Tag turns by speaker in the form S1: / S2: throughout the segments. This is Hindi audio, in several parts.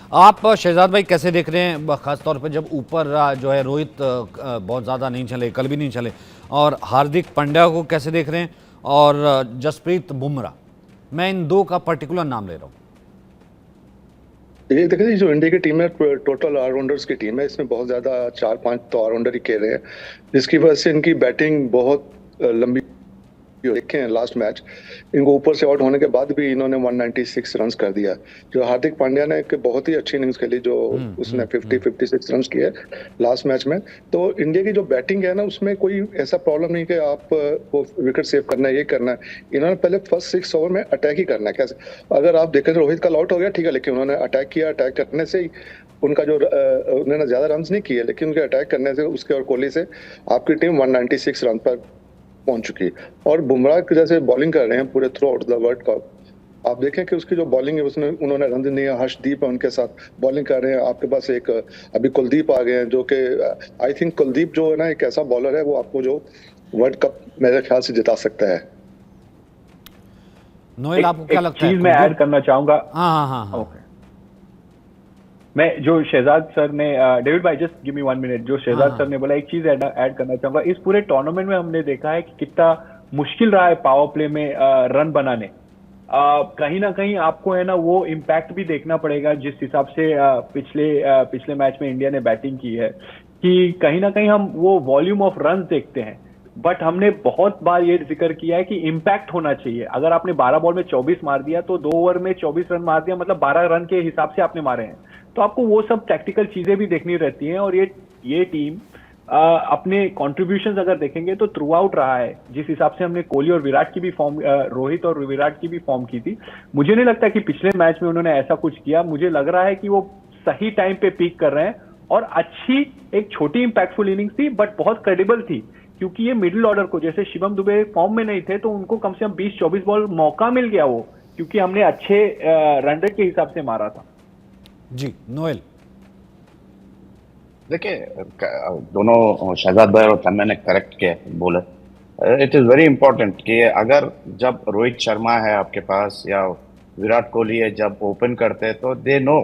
S1: आप शहजाद भाई कैसे देख रहे हैं, खासतौर पर जब ऊपर जो है रोहित बहुत ज़्यादा नहीं चले, कल भी नहीं चले, और हार्दिक पांड्या को कैसे देख रहे हैं, और जसप्रीत बुमराह, मैं इन दो का पर्टिकुलर नाम ले रहा हूँ।
S2: ये देखिए, जो इंडिया की टीम है टोटल ऑलराउंडर्स की टीम है। इसमें बहुत ज्यादा 4-5 तो ऑलराउंडर ही खेल रहे हैं, जिसकी वजह से इनकी बैटिंग बहुत लंबी। देखे हैं लास्ट मैच, इनको ऊपर से आउट होने के बाद भी इन्होंने 196 रन्स कर दिया। जो हार्दिक पांड्या ने एक बहुत ही अच्छी इनिंग्स खेली, जो उसने 56 रन्स किए लास्ट मैच में। तो इंडिया की जो बैटिंग है ना, उसमें कोई ऐसा प्रॉब्लम नहीं कि आप वो विकेट सेव करना है, ये करना है। इन्होंने पहले फर्स्ट 6 ओवर में अटैक ही करना है। कैसे अगर आप देखें तो रोहित का आउट हो गया, ठीक है, लेकिन उन्होंने अटैक किया। अटैक करने से ही उनका जो उन्होंने ज्यादा रन नहीं किए, लेकिन उनके अटैक करने से, उसके और कोहली से आपकी टीम 196 रन पर पहुंच चुकी है। और बुमराह की जैसे बॉलिंग कर रहे हैं पूरे through out the world cup, आप देखें कि उसकी जो बॉलिंग है, उसने उन्होंने रंजनी हर्षदीप है उनके साथ बॉलिंग कर रहे हैं। आपके पास एक अभी कुलदीप आ गए हैं, जो कि आई थिंक कुलदीप जो है ना, एक ऐसा बॉलर है, वो आपको जो वर्ल्ड कप मेरे ख्याल से जिता सकता है।
S1: नोएल, आपको क्या
S3: एक
S1: लगता है
S3: चीज मैं
S1: कुलदीप?
S3: ऐड करना चाहूंगा।
S1: हाँ हाँ हाँ हाँ।
S3: ओके, मैं जो शहजाद सर ने, डेविड भाई जस्ट गिव मी 1 मिनट, जो
S1: हाँ
S3: शहजाद
S1: हाँ।
S3: सर ने बोला, एक चीज ऐड करना चाहूंगा। इस पूरे टूर्नामेंट में हमने देखा है कि कितना मुश्किल रहा है पावर प्ले में रन बनाने। कहीं ना कहीं आपको है ना वो इम्पैक्ट भी देखना पड़ेगा, जिस हिसाब से पिछले मैच में इंडिया ने बैटिंग की है, कि कहीं ना कहीं हम वो वॉल्यूम ऑफ रन देखते हैं, बट हमने बहुत बार ये जिक्र किया है कि इम्पैक्ट होना चाहिए। अगर आपने 12 बॉल में 24 मार दिया तो 2 ओवर में 24 रन मार दिया, मतलब 12 रन के हिसाब से आपने मारे हैं। तो आपको वो सब टैक्टिकल चीजें भी देखनी रहती हैं। और ये टीम अपने कॉन्ट्रीब्यूशन अगर देखेंगे तो थ्रू आउट रहा है। जिस हिसाब से हमने कोहली और विराट की भी फॉर्म, रोहित और विराट की भी फॉर्म की थी, मुझे नहीं लगता कि पिछले मैच में उन्होंने ऐसा कुछ किया। मुझे लग रहा है कि वो सही टाइम पे पीक कर रहे हैं, और अच्छी एक छोटी इंपैक्टफुल इनिंग्स थी, बट बहुत क्रेडिबल थी। क्योंकि ये मिडिल ऑर्डर को, जैसे शिवम दुबे फॉर्म में नहीं थे, तो उनको कम से कम 20-24 बॉल मौका मिल गया वो, क्योंकि हमने अच्छे रन रेट के हिसाब से मारा था।
S1: जी नोएल।
S4: देखिए, दोनों शहजाद भाई और तन्मय ने करेक्ट किया बोले। इट इज वेरी इंपॉर्टेंट कि अगर जब रोहित शर्मा है आपके पास या विराट कोहली है, जब ओपन करते हैं तो दे नो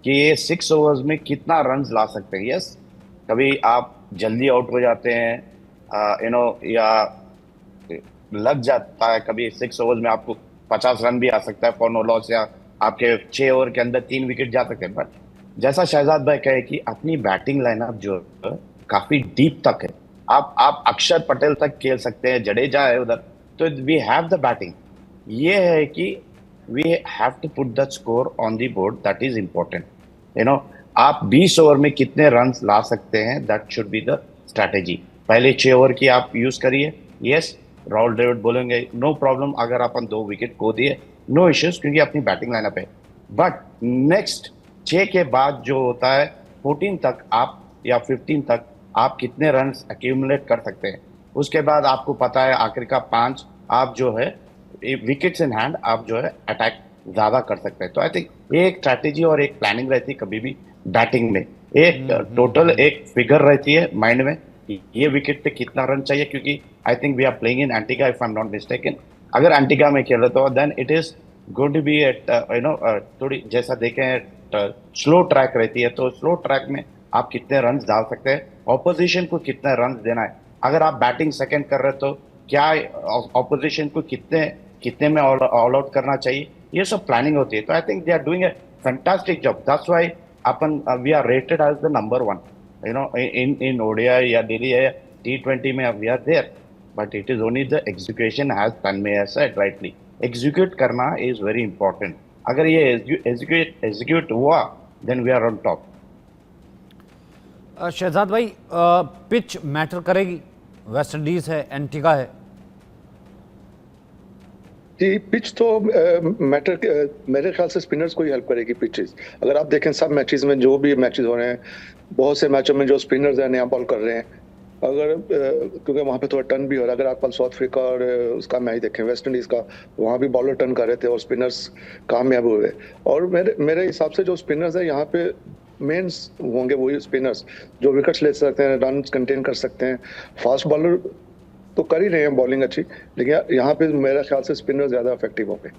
S4: कि ये 6 ओवर्स में कितना रन ला सकते हैं। यस, कभी आप जल्दी आउट हो जाते हैं, या लग जाता है कभी 6 ओवर्स में आपको 50 रन भी आ सकता है फॉर नो लॉस, या आपके 6 ओवर के अंदर 3 विकेट जा सकते हैं। बट जैसा शहजाद भाई कहे कि अपनी बैटिंग लाइनअप जो है काफी डीप तक है। आप अक्षर पटेल तक खेल सकते हैं, जडेजा है उधर, तो वी हैव द बैटिंग। ये है कि we have to put the score on the board, that is important. आप 20 ओवर में कितने रन ला सकते हैं, that should be the strategy. पहले 6 ओवर की आप यूज करिए। यस, राहुल द्रविड़ बोलेंगे नो प्रॉब्लम, अगर अपन 2 विकेट खो दिए नो इश्यूज, क्योंकि अपनी बैटिंग लाइनअप है। बट नेक्स्ट 6 के बाद जो होता है 14 तक आप, या 15 तक आप कितने रन अक्यूमुलेट कर सकते हैं, उसके बाद आपको पता है आखिर का 5 आप जो है विकेट्स इन हैंड आप जो है अटैक ज्यादा कर सकते हैं। तो आई थिंक ये एक स्ट्रैटेजी और एक प्लानिंग रहती है कभी भी बैटिंग में। एक टोटल एक फिगर रहती है माइंड में कि ये विकेट पे कितना रन चाहिए, क्योंकि I think we are playing in Antigua if I am not mistaken. अगर एंटीगा में खेले तो then it is going to be at थोड़ी जैसा देखें स्लो ट्रैक रहती है, तो स्लो ट्रैक में आप कितने रन डाल सकते हैं, ऑपोजिशन को कितने रन देना है। अगर आप बैटिंग सेकंड कर रहे हो तो क्या ऑपोजिशन को कितने कितने में ऑल आउट करना चाहिए, ये सब प्लानिंग होती है। तो I think they are doing a fantastic job, that's why अपन we are rated as the number 1 in ODI या दिल्ली या T20 में we are there. But it is only the execution, as Tanmay said rightly, execute करना इज वेरी इंपॉर्टेंट। अगर ये एग्जीक्यूट हुआ then we are on top.
S1: Shahzad भाई, पिच मैटर करेगी? वेस्ट इंडीज है, एंटीगा है।
S2: जी, पिच तो मैटर, मेरे ख्याल से स्पिनर्स को ही हेल्प करेगी पिचेस। अगर आप देखें सब मैचेस में, जो भी मैचेस हो रहे हैं, बहुत से मैचों में जो स्पिनर्स हैं नया बॉल कर रहे हैं। अगर क्योंकि वहाँ पे थोड़ा टर्न भी हो रहा है। अगर आप कल साउथ अफ्रीका और उसका मैच देखें वेस्ट इंडीज का, वहाँ भी बॉलर टर्न कर रहे थे और स्पिनर्स कामयाब हुए। और मेरे हिसाब से जो स्पिनर्स है यहाँ पे मेंस होंगे वही स्पिनर्स जो विकेट्स ले सकते हैं, रन कंटेन कर सकते हैं। फास्ट बॉलर तो कर ही रहे हैं बॉलिंग अच्छी, लेकिन यहाँ पे मेरे ख्याल से स्पिनर ज्यादा इफेक्टिव होंगे।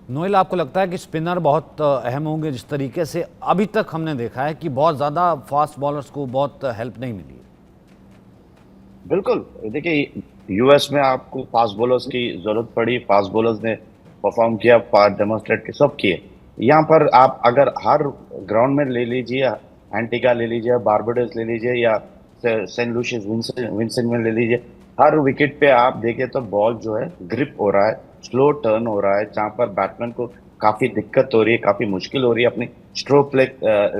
S1: नोएल, आपको लगता है कि स्पिनर बहुत अहम होंगे? जिस तरीके से अभी तक हमने देखा है कि बहुत ज़्यादा फास्ट बॉलर्स को बहुत हेल्प नहीं मिली है।
S4: बिल्कुल। देखिए, यूएस में आपको फास्ट बॉलर्स की जरूरत पड़ी, फास्ट बॉलर्स ने परफॉर्म किया, डेमोन्स्ट्रेट सब किए। यहाँ पर आप अगर हर ग्राउंड में ले लीजिए, एंटीगा ले लीजिए, बारबेडोस ले लीजिए, या सेंट लूसियस विंसेंट में ले लीजिए, हर विकेट पे आप देखें तो बॉल जो है ग्रिप हो रहा है, स्लो टर्न हो रहा है, जहाँ पर बैट्समैन को काफी दिक्कत हो रही है, काफी मुश्किल हो रही है अपनी स्ट्रोक प्ले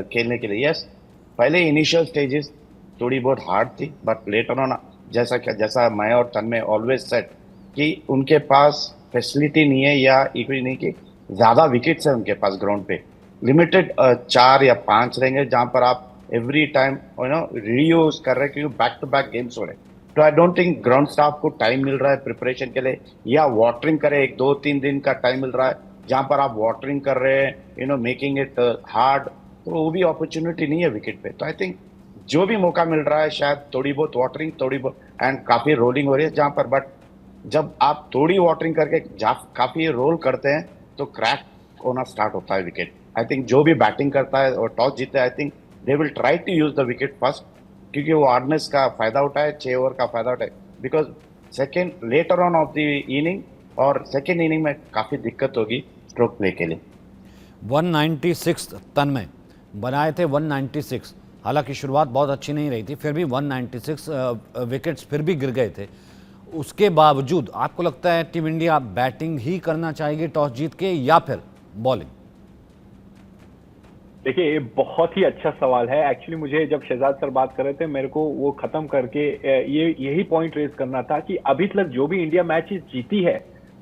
S4: खेलने के लिए। यस, पहले इनिशियल स्टेजेस थोड़ी बहुत हार्ड थी, बट लेटर ऑन, जैसा मैं और तन्मय ऑलवेज सेट कि उनके पास फैसिलिटी नहीं है, या इक्वली नहीं कि ज्यादा विकेट्स है उनके पास ग्राउंड पे, लिमिटेड 4 या 5 रहेंगे, जहां पर आप एवरी टाइम रीयूज कर रहे हैं, क्योंकि बैक टू बैक गेम्स हो रहे हैं। तो आई डोंट थिंक ग्राउंड स्टाफ को टाइम मिल रहा है प्रिपरेशन के लिए, या वाटरिंग करे, 1 2 3 दिन का टाइम मिल रहा है, जहां पर आप वाटरिंग कर रहे हैं, मेकिंग इट हार्ड, तो वो भी अपॉर्चुनिटी नहीं है विकेट पे। तो आई थिंक जो भी मौका मिल रहा है, शायद थोड़ी बहुत वाटरिंग, थोड़ी बहुत एंड काफी रोलिंग हो रही है जहां पर, बट जब आप थोड़ी वाटरिंग करके काफी रोल करते हैं तो क्रैक होना स्टार्ट होता है विकेट। आई थिंक जो भी बैटिंग करता है और टॉस जीते, I think they will try to use the wicket first, क्योंकि वो हार्डनेस का फायदा उठाए, 6 ओवर का फायदा उठाए, because second later on off the inning और सेकेंड इनिंग में काफी दिक्कत होगी स्ट्रोक प्ले के लिए।
S1: 196 तन्मय बनाए थे, 196। हालांकि शुरुआत बहुत अच्छी नहीं रही थी, फिर भी 196 विकेट्स फिर भी गिर गए थे। उसके बावजूद आपको लगता है टीम इंडिया बैटिंग ही करना चाहेगी टॉस जीत के, या फिर बॉलिंग?
S3: देखिए, ये बहुत ही अच्छा सवाल है। एक्चुअली मुझे जब शहजाद सर बात कर रहे थे, मेरे को वो खत्म करके यही पॉइंट रेज करना था कि अभी तक जो भी इंडिया मैचेस जीती है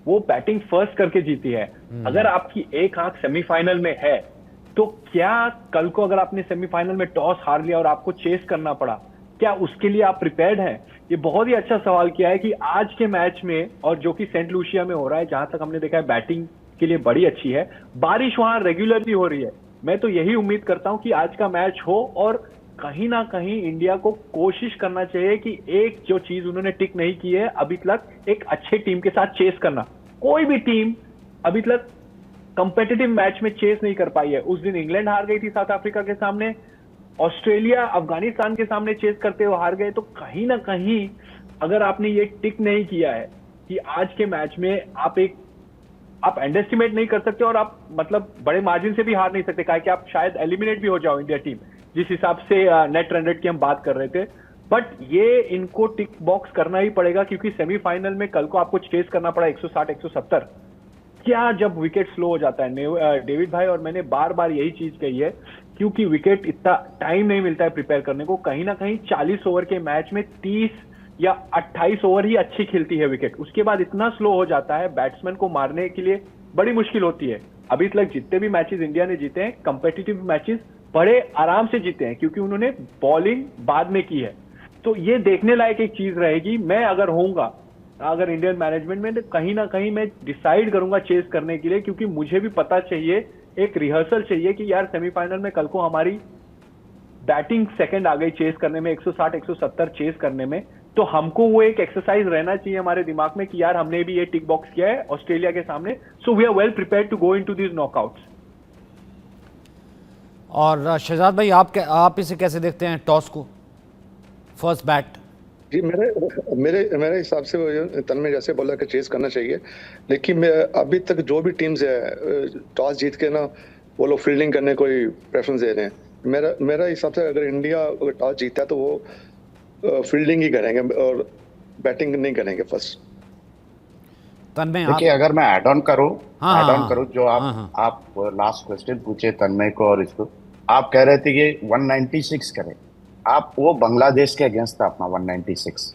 S3: वो बैटिंग फर्स्ट करके जीती है। अगर आपकी एक आंख सेमीफाइनल में है, तो क्या कल को अगर आपने सेमीफाइनल में टॉस हार लिया और आपको चेस करना पड़ा, क्या उसके लिए आप प्रिपेयर्ड हैं? ये बहुत ही अच्छा सवाल किया है कि आज के मैच में, और जो कि सेंट लूसिया में हो रहा है, जहां तक हमने देखा है बैटिंग के लिए बड़ी अच्छी है, बारिश वहां रेगुलरली हो रही है। मैं तो यही उम्मीद करता हूं कि आज का मैच हो, और कहीं ना कहीं इंडिया को कोशिश करना चाहिए कि एक जो चीज उन्होंने टिक नहीं की है अभी तक, एक अच्छे टीम के साथ चेस करना। कोई भी टीम अभी तक कंपेटिटिव मैच में चेस नहीं कर पाई है। उस दिन इंग्लैंड हार गई थी साउथ अफ्रीका के सामने, ऑस्ट्रेलिया अफगानिस्तान के सामने चेस करते हुए हार गए। तो कहीं ना कहीं अगर आपने ये टिक नहीं किया है कि आज के मैच में आप अंडरएस्टिमेट नहीं कर सकते, और आप मतलब बड़े मार्जिन से भी हार नहीं सकते, कि आप शायद एलिमिनेट भी हो जाओ इंडिया टीम, जिस हिसाब से नेट रन रेट की हम बात कर रहे थे। बट ये इनको टिक बॉक्स करना ही पड़ेगा, क्योंकि सेमीफाइनल में कल को आपको चेस करना पड़ा 160 170। क्या जब विकेट स्लो हो जाता है डेविड भाई, और मैंने बार बार यही चीज कही है, क्योंकि विकेट इतना टाइम नहीं मिलता है प्रिपेयर करने को। कहीं ना कहीं 40 ओवर के मैच में 30 या 28 ओवर ही अच्छी खिलती है विकेट, उसके बाद इतना स्लो हो जाता है, बैट्समैन को मारने के लिए बड़ी मुश्किल होती है। अभी तक जितने भी मैचेस इंडिया ने जीते हैं, कंपेटिटिव मैचेस, बड़े आराम से जीते हैं, क्योंकि उन्होंने बॉलिंग बाद में की है। तो ये देखने लायक एक चीज रहेगी। मैं अगर इंडियन मैनेजमेंट में, तो कहीं ना कहीं मैं डिसाइड करूंगा चेस करने के लिए, क्योंकि मुझे भी पता चाहिए, एक रिहर्सल चाहिए कि यार सेमीफाइनल में कल को हमारी बैटिंग सेकंड आ गई चेस करने में, 160 170 चेस करने में, तो हमको वो एक एक्सरसाइज रहना चाहिए हमारे दिमाग में कि यार हमने भी ये टिक बॉक्स किया है ऑस्ट्रेलिया के सामने, so we are well prepared to go into these knockouts.
S1: और शहजाद भाई, आप इसे कैसे देखते हैं, टॉस को, फर्स्ट बैट?
S2: जी, मेरे हिसाब से तन्मय जैसे बोला कि चेस करना चाहिए, लेकिन मैं अभी तक जो भी टीम्स है टॉस जीत के ना वो लोग फील्डिंग करने को ही प्रेफरेंस दे रहे हैं। मेरा हिसाब से अगर इंडिया अगर टॉस जीता है तो वो फील्डिंग ही करेंगे और बैटिंग नहीं करेंगे फर्स्ट।
S1: तन्मय,
S4: देखिए, अगर मैं ऐड ऑन करूं जो
S1: हाँ।
S4: आप लास्ट क्वेश्चन पूछे तन्मय को, और इसको आप कह रहे थे कि 196 करें, आप वो बांग्लादेश के अगेंस्ट था अपना 196,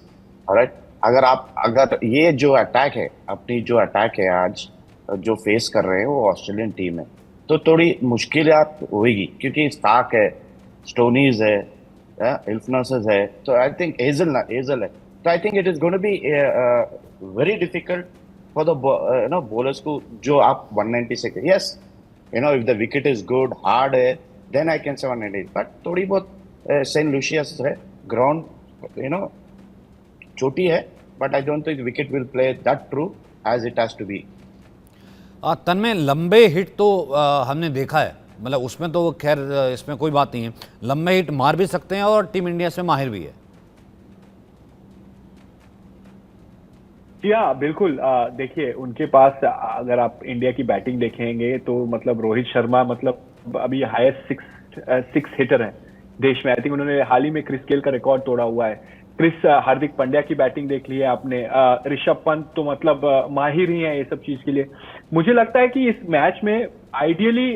S4: ऑलराइट। अगर ये जो अटैक है, अपनी जो अटैक है आज जो फेस कर रहे हैं वो ऑस्ट्रेलियन टीम है, तो थोड़ी मुश्किलात होगी, क्योंकि स्टार्क है, स्टोनीज है, इल्फनस है, तो आई थिंक हेजल है, तो I think it is going to be very difficult for the bowlers को, जो आप 196। Yes, if the wicket is good, hard है, then I can say 198, but थोड़ी बहुत सेंट लूसियस है, ग्राउंड छोटी है, but I don't think wicket will play that true as it has to be.
S1: Tanmay, लंबे हिट तो हमने देखा है, मतलब उसमें तो खैर इसमें कोई बात नहीं है, लंबे हिट मार भी सकते हैं और टीम इंडिया से माहिर भी है।
S3: जी हाँ, बिल्कुल। देखिए, उनके पास अगर आप इंडिया की बैटिंग देखेंगे तो मतलब रोहित शर्मा मतलब अभी हाईएस्ट सिक्स हिटर हैं देश में। आई थिंक उन्होंने हाल ही में क्रिस गेल का रिकॉर्ड तोड़ा हुआ है। हार्दिक पांड्या की बैटिंग देख ली है आपने। ऋषभ पंत तो मतलब माहिर ही है ये सब चीज के लिए। मुझे लगता है कि इस मैच में आइडियली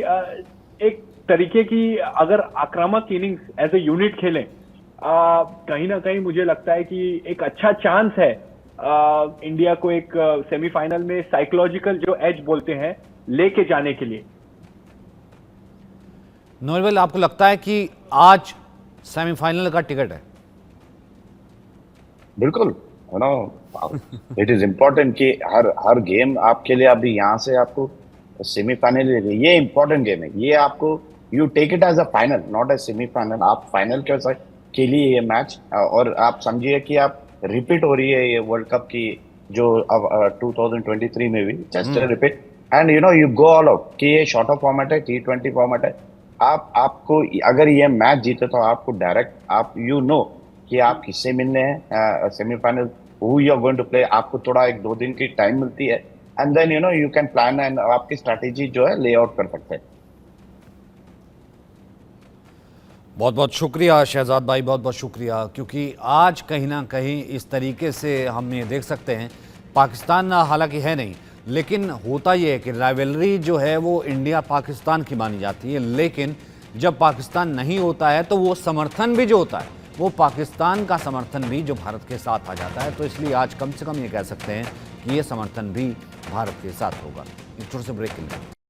S3: एक तरीके की अगर आक्रामक इनिंग्स एज ए यूनिट खेलें, कहीं ना कहीं मुझे लगता है कि एक अच्छा चांस है इंडिया को एक सेमीफाइनल में साइकोलॉजिकल जो एज बोलते हैं लेके जाने के लिए।
S1: नोएल, आपको लगता है कि आज सेमीफाइनल का टिकट है?
S4: बिल्कुल, you know it is important कि हर गेम आपके लिए अभी यहाँ से आपको सेमीफाइनल, ये इंपॉर्टेंट गेम है, ये आपको you take it as a final, not as semifinal. आप फाइनल के लिए ये मैच, और आप समझिए कि आप रिपीट हो रही है ये वर्ल्ड कप की जो अब 2023 में भी just repeat, and you know you go all out कि ये शॉर्टर फॉर्मेट है, T20 फॉर्मेट है। आपको अगर ये मैच जीते तो आपको डायरेक्ट आप यू नो कि आप किससे मिलने हैं semifinal, who you are going to play. आपको थोड़ा 1-2 दिन की टाइम मिलती है, and then you know you can plan and आपकी स्ट्रैटेजी जो है ले आउट कर सकते हैं।
S1: बहुत बहुत शुक्रिया शहजाद भाई, बहुत बहुत शुक्रिया, क्योंकि आज कहीं ना कहीं इस तरीके से हम ये देख सकते हैं, पाकिस्तान हालांकि है नहीं, लेकिन होता ये है कि राइवलरी जो है वो इंडिया पाकिस्तान की मानी जाती है, लेकिन जब पाकिस्तान नहीं होता है तो वो समर्थन भी जो होता है वो पाकिस्तान का समर्थन भी जो भारत के साथ आ जाता है। तो इसलिए आज कम से कम ये कह सकते हैं कि ये समर्थन भी भारत के साथ होगा। एक छोटे से ब्रेक के लिए